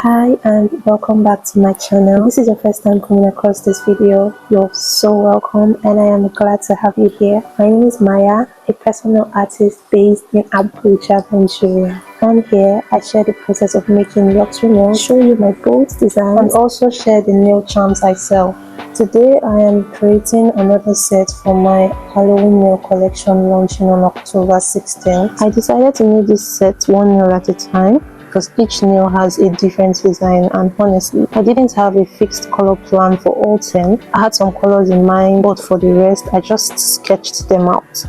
Hi and welcome back to my channel. If this is your first time coming across this video, you're so welcome and I am glad to have you here. My name is Maya, a personal artist based in Abuja, Nigeria. On here, I share the process of making luxury nails, show you my bold designs, and also share the nail charms I sell. Today, I am creating another set for my Halloween nail collection launching on October 16th. I decided to make this set one nail at a time because each nail has a different design, and honestly, I didn't have a fixed color plan for all 10. I had some colors in mind, but for the rest, I just sketched them out.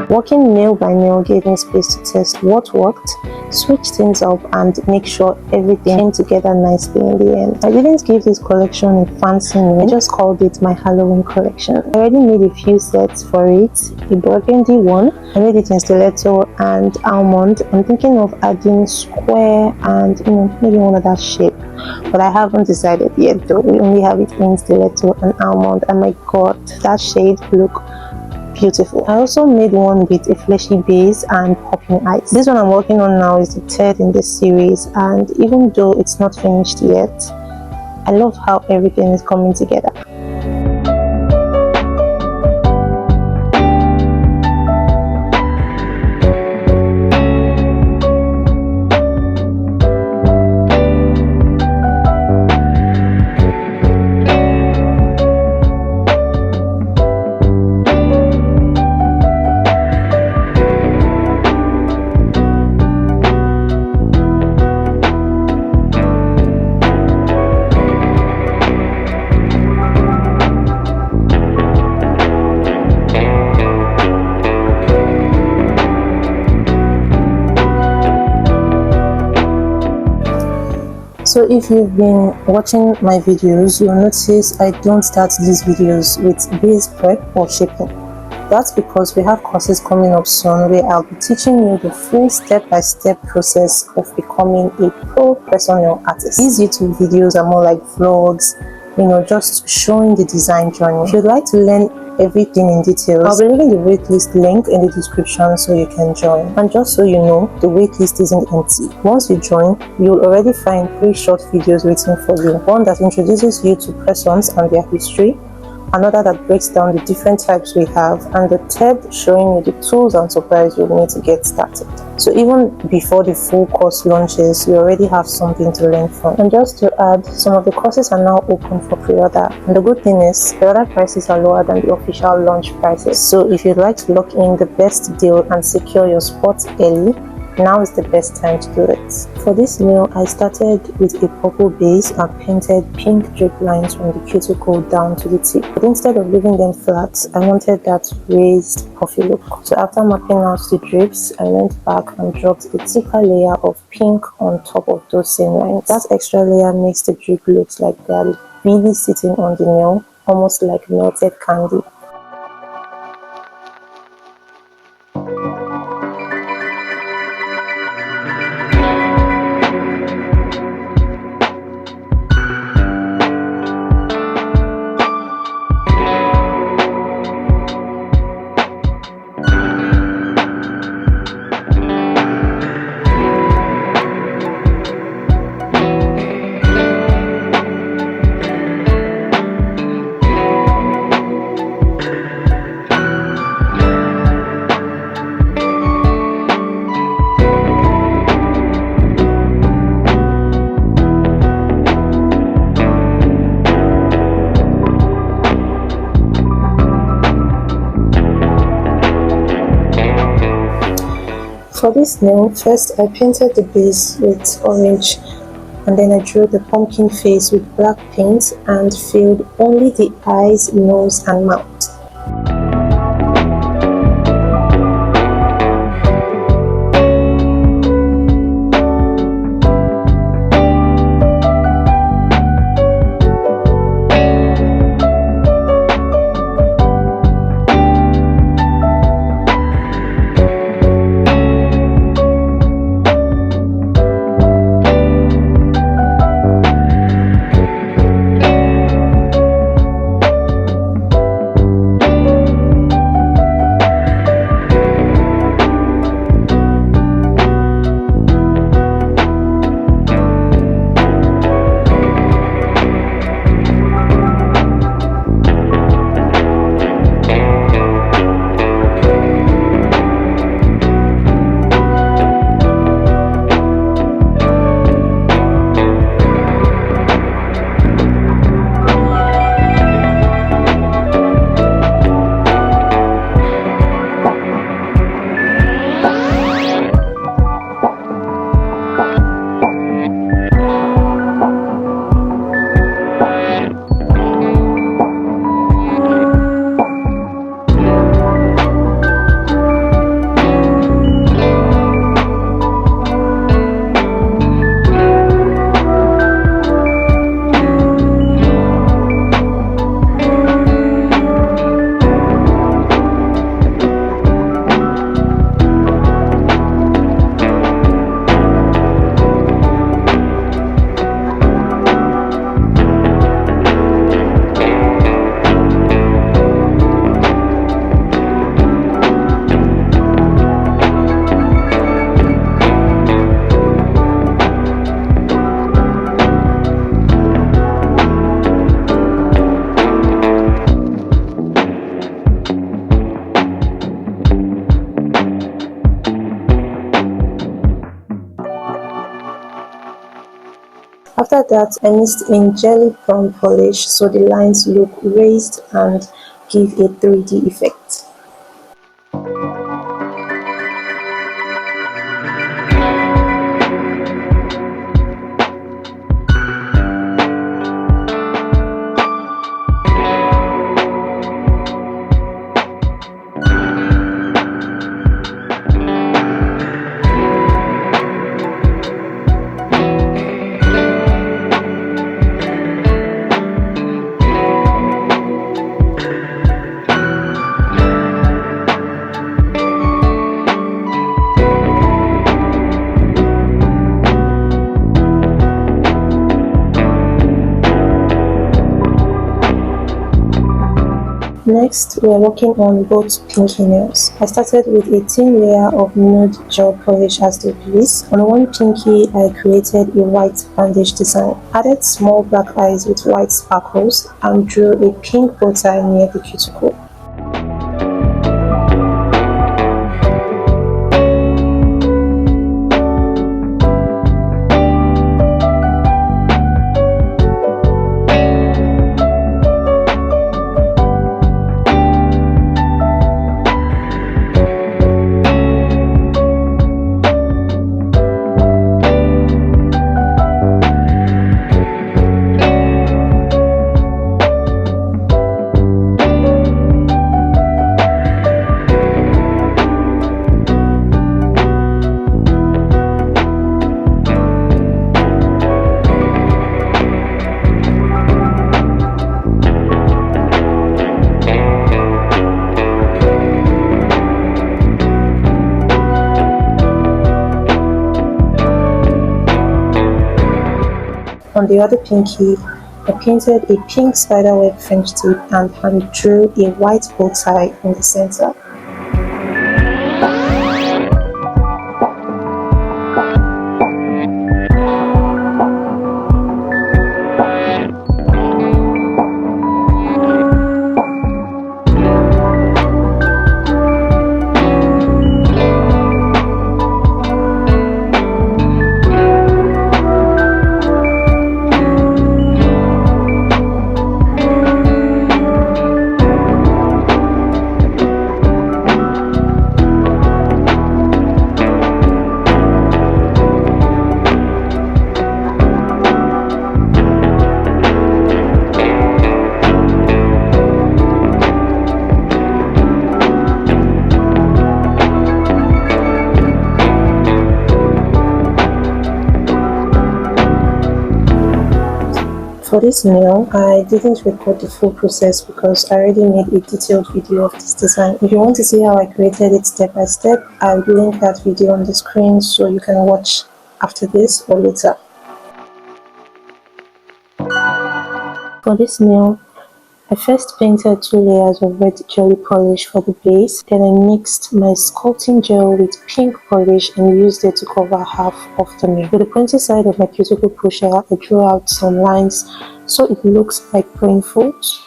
Working nail by nail gave me space to test what worked, switch things up, and make sure everything came together nicely in the end. I didn't give this collection a fancy name, I just called it my Halloween collection. I already made a few sets for it, a burgundy one, I made it in stiletto and almond. I'm thinking of adding square and maybe one of that shape, but I haven't decided yet though. We only have it in stiletto and almond, and my god, that shade look beautiful. I also made one with a fleshy base and popping eyes. This one I'm working on now is the third in this series, and even though it's not finished yet, I love how everything is coming together. So if you've been watching my videos, you'll notice I don't start these videos with base prep or shaping. That's because we have courses coming up soon where I'll be teaching you the full step-by-step process of becoming a pro press-on nail artist. These YouTube videos are more like vlogs, just showing the design journey. If you'd like to learn everything in details, I'll be leaving the waitlist link in the description so you can join. And just so you know, the waitlist isn't empty. Once you join, you'll already find 3 short videos waiting for you. One that introduces you to press-ons and their history, another that breaks down the different types we have, and the third showing you the tools and supplies you'll need to get started. So even before the full course launches, you already have something to learn from. And just to add, some of the courses are now open for pre-order, and the good thing is the order prices are lower than the official launch prices. So if you'd like to lock in the best deal and secure your spot early, now is the best time to do it. For this nail, I started with a purple base and painted pink drip lines from the cuticle down to the tip. But instead of leaving them flat, I wanted that raised puffy look. So after mapping out the drips, I went back and dropped a thicker layer of pink on top of those same lines. That extra layer makes the drip look like they're really sitting on the nail, almost like melted candy. For this nail, first I painted the base with orange, and then I drew the pumpkin face with black paint and filled only the eyes, nose and mouth. After that, I mixed in jelly brown polish so the lines look raised and give a 3D effect. Next, we are working on both pinky nails. I started with a thin layer of nude gel polish as the base. On one pinky, I created a white bandage design, added small black eyes with white sparkles, and drew a pink bow tie near the cuticle. On the other pinky, I painted a pink spiderweb French tip and hand drew a white bow tie in the center. For this nail, I didn't record the full process because I already made a detailed video of this design. If you want to see how I created it step by step, I will link that video on the screen so you can watch after this or later. For this nail, I first painted 2 layers of red jelly polish for the base, then I mixed my sculpting gel with pink polish and used it to cover half of the nail. With the pointy side of my cuticle pusher, I drew out some lines so it looks like brain folds.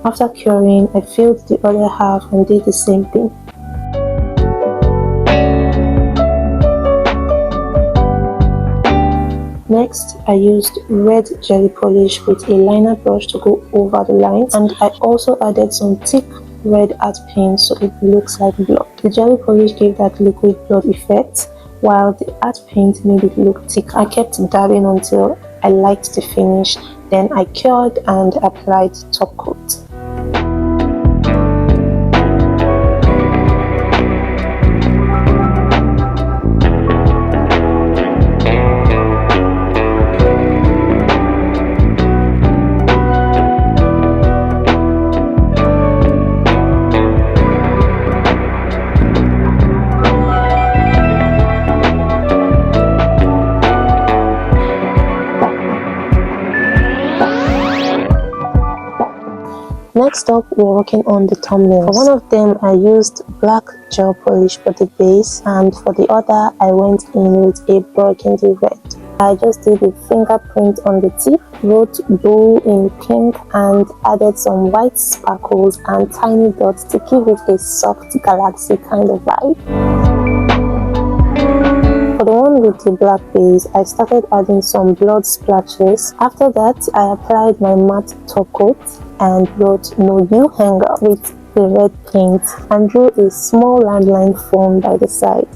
After curing, I filled the other half and did the same thing. Next, I used red jelly polish with a liner brush to go over the lines, and I also added some thick red art paint so it looks like blood. The jelly polish gave that liquid blood effect, while the art paint made it look thick. I kept dabbing until I liked the finish, then I cured and applied top coat. Next up, we're working on the thumbnails. For one of them, I used black gel polish for the base, and for the other, I went in with a burgundy red. I just did a fingerprint on the tip, wrote bow in pink, and added some white sparkles and tiny dots to give it a soft galaxy kind of vibe. For the one with the black base, I started adding some blood splashes. After that, I applied my matte top coat and wrote "No You Hanger" with the red paint and drew a small landline form by the side.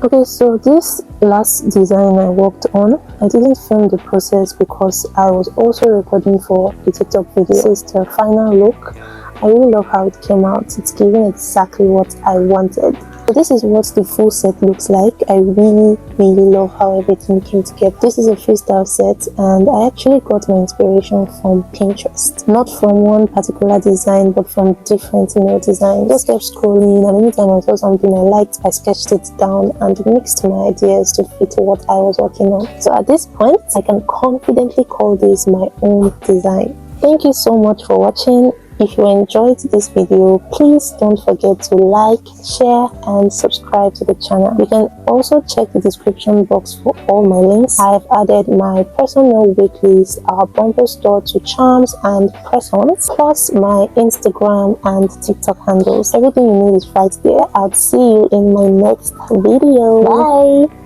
Okay, so this last design I worked on, I didn't film the process because I was also recording for a TikTok video. This is the final look. I really love how it came out. It's giving exactly what I wanted. So this is what the full set looks like. I really love how everything came together. This is a freestyle set, and I actually got my inspiration from Pinterest. Not from one particular design, but from different designs. Just kept scrolling, and anytime I saw something I liked, I sketched it down and mixed my ideas to fit what I was working on. So at this point, I can confidently call this my own design. Thank you so much for watching. If you enjoyed this video, please don't forget to like, share, and subscribe to the channel. You can also check the description box for all my links. I've added my personal weeklies, our bumper store to charms and press-ons, plus my Instagram and TikTok handles. Everything you need is right there. I'll see you in my next video. Bye!